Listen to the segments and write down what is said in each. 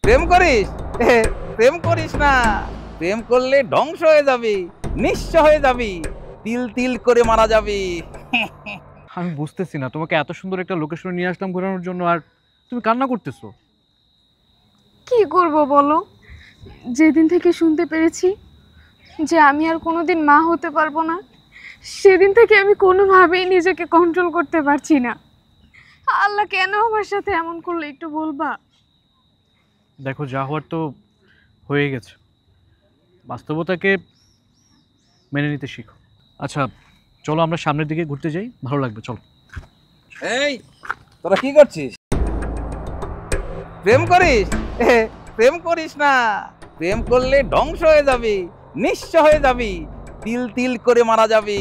প্রেম করিস? প্রেম করিস না। প্রেম করলে ধ্বংস হয়ে যাবি, নিঃস্ব হয়ে যাবি, তিল তিল করে মারা যাবি। আমি বুঝতেছি না, তোমাকে এত সুন্দর একটা লোকেশনে নিয়ে আসলাম ঘোরানোর জন্য, আর তুমি কান্না করতেছো। কি করব বলো, যেদিন থেকে শুনতে পেরেছি যে আমি আর কোনোদিন মা হতে পারবো না, সেদিন থেকে আমি কোনোভাবেই নিজেকে কন্ট্রোল করতে পারছি না। আল্লাহ কেন আমার সাথে এমন করলো একটু বলবা? দেখো, যা হওয়ার তো হয়ে গেছে, বাস্তবতাকে মেনে নিতে শিখো। আচ্ছা চলো আমরা সামনের দিকে ঘুরতে যাই, ভালো লাগবে, চলো। এই তোরা কি করছিস? প্রেম করিস? প্রেম করিস না। প্রেম করলে ধ্বংস হয়ে যাবি, নিঃস্ব হয়ে যাবি, তিল তিল করে মারা যাবি।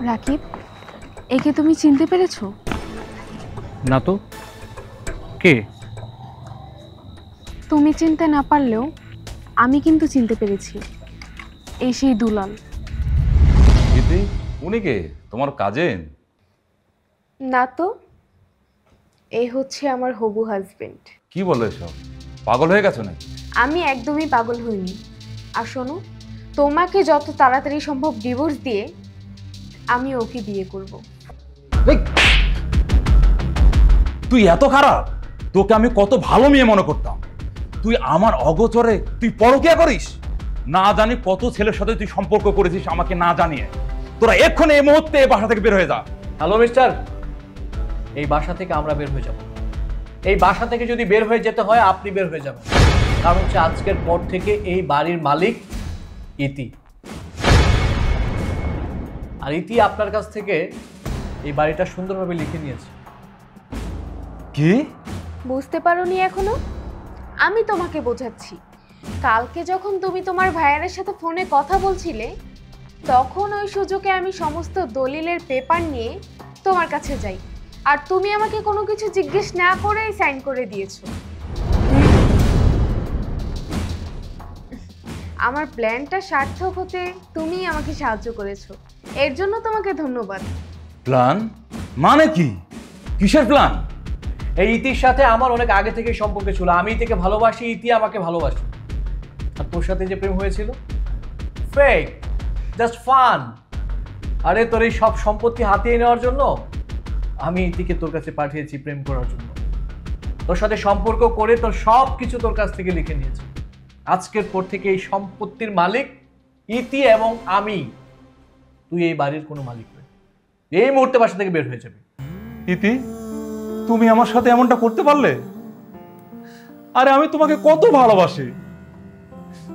রাকিব, একে তুমি চিনতে পেরেছো? না তো, কে? তুমি চিনতে না পারলেও আমি কিন্তু চিনতে পেরেছি, এই সেই দুলাল। দিদি, উনি কে? তোমার কাজিন? না তো, এই হচ্ছে আমার হবু হাজবেন্ড। কি বলো এসব? পাগল হয়ে গেছো নাকি? আমি একদমই পাগল হইনি। আর শোনো, তোমাকে যত তাড়াতাড়ি সম্ভব ডিভোর্স দিয়ে আমি ওকে বিয়ে করব। তুই এত খারাপ? তোকে আমি কত ভালো মেয়ে মনে করতাম। তুই আমার অগোচরে তুই পরকিয়া করিস? না জানি কত ছেলের সাথে তুই সম্পর্ক করেছিস আমাকে না জানিয়ে। তোরা এক্ষুনি এই মুহূর্তে এই বাসা থেকে বের হয়ে যা। হ্যালো মিস্টার, এই বাসা থেকে আমরা বের হয়ে যাব। এই বাসা থেকে যদি বের হয়ে যেতে হয় আপনি বের হয়ে যাবেন, কারণ হচ্ছে আজকের পর থেকে এই বাড়ির মালিক ইতি। আর ইতি আপনার কাছ থেকে এই বাড়িটা সুন্দরভাবে লিখে নিয়েছে। কি? বুঝতে পারোনি এখনো? আমি তোমাকে বোঝাচ্ছি। কালকে যখন তুমি তোমার ভাইয়ারের সাথে ফোনে কথা বলছিলে, তখন ওই সুযোগে আমি সমস্ত দলিলের পেপার নিয়ে তোমার কাছে যাই, আর তুমি আমাকে কোনো কিছু জিজ্ঞেস না করেই সাইন করে দিয়েছো। আমার প্ল্যানটা সার্থক হতে তুমিই আমাকে সাহায্য করেছো, এর জন্য তোমাকে ধন্যবাদ। প্ল্যান মানে কি? কিসের প্ল্যান? এই ইতির সাথে আমার অনেক আগে থেকে সম্পর্ক ছিল। আমি ইতিকে ভালোবাসি, ইতি আমাকে ভালোবাসি। আর তোর সাথে যে প্রেম হয়েছিল, ফেক, জাস্ট ফান। আরে তোর এই সব সম্পত্তি হাতিয়ে নেওয়ার জন্য আমি ইতিকে তোর কাছে পাঠিয়েছি প্রেম করার জন্য। তোর সাথে সম্পর্ক করে তোর সব কিছু তোর কাছ থেকে লিখে নিয়েছে। আজকের পর থেকে এই সম্পত্তির মালিক ইতি এবং আমি। তুই এই বাড়ির কোনো মালিক নয়। এই মুহূর্তে বাসা থেকে বের হয়ে যাবে। ইতি, তুমি আমার সাথে এমনটা করতে পারলে? আরে আমি তোমাকে কত ভালোবাসি।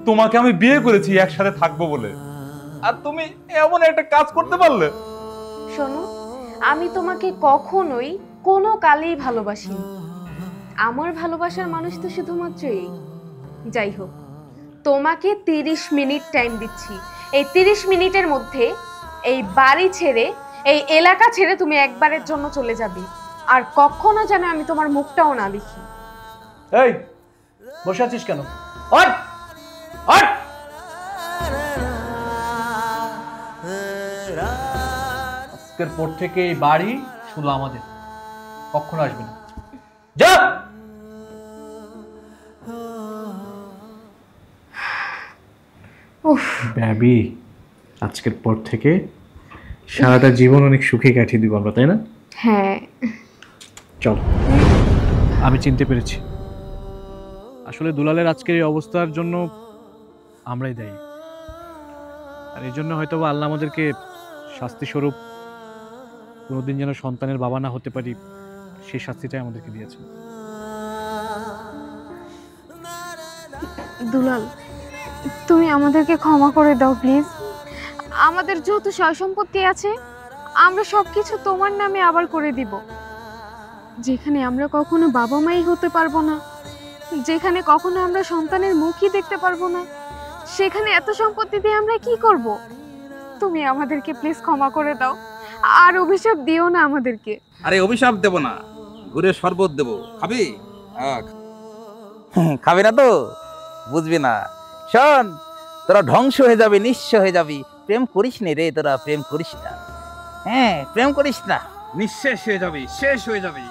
তোমাকে আমি বিয়ে করেছি একসাথে থাকবো বলে, আর তুমি এমন একটা কাজ করতে পারলে? শোনো, আমি তোমাকে কখনোই কোনো কালেই ভালোবাসিনি। আমার ভালোবাসার মানুষ তো শুধুমাত্র এই। যাই হোক, তোমাকে 30 মিনিট টাইম দিচ্ছি। এই 30 মিনিটের মধ্যে এই বাড়ি ছেড়ে, এই এলাকা ছেড়ে তুমি একবারের জন্য চলে যাবে, আর কখনো যেন আমি তোমার মুখটাও না দেখি। এই বসে আছিস কেন? ওঠ ওঠ। আজকের পর থেকে এই বাড়ি শুধু আমাদের, কখনো আসবে না। যা। উফ, বেবি, আজকের পর থেকে সারাটা জীবন অনেক সুখে কাটিয়ে দিব আমরা, তাই না? হ্যাঁ। চল। আমি চিনতে পেরেছি, আসলে দুলালের আজকের এই অবস্থার জন্য আমরাই দায়ী। আর এই জন্য হয়তো আল্লাহ আমাদেরকে শাস্তি স্বরূপ কোনোদিন যেন সন্তানের বাবা না হতে পারি, সেই শাস্তিটাই আমাদেরকে দিয়েছে। দুলাল, তুমি আমাদেরকে ক্ষমা করে দাও প্লিজ। আমাদের যত সয় সম্পত্তি আছে আমরা সবকিছু তোমার নামে আবার করে দিব। যেখানে আমরা কখনো বাবা মাই হতে পারবো না, যেখানে কখনো আমরা সন্তানের মুখই দেখতে পারবো না, সেখানে এত সম্পত্তি দিয়ে আমরা কি করব? তুমি আমাদেরকে প্লিজ ক্ষমা করে দাও, আর অভিশাপ দিও না আমাদেরকে। আরে অভিশাপ দেব না, গুড়ের শরবত দেব, খাবি? খাবি না তো বুঝবি না। শোন, তোরা ধ্বংস হয়ে যাবি, নিঃস্ব হয়ে যাবি। প্রেম করিস নি রে, তোরা প্রেম করিস না। হ্যাঁ, প্রেম করিস না, নিঃশেষ হয়ে যাবি, শেষ হয়ে যাবি।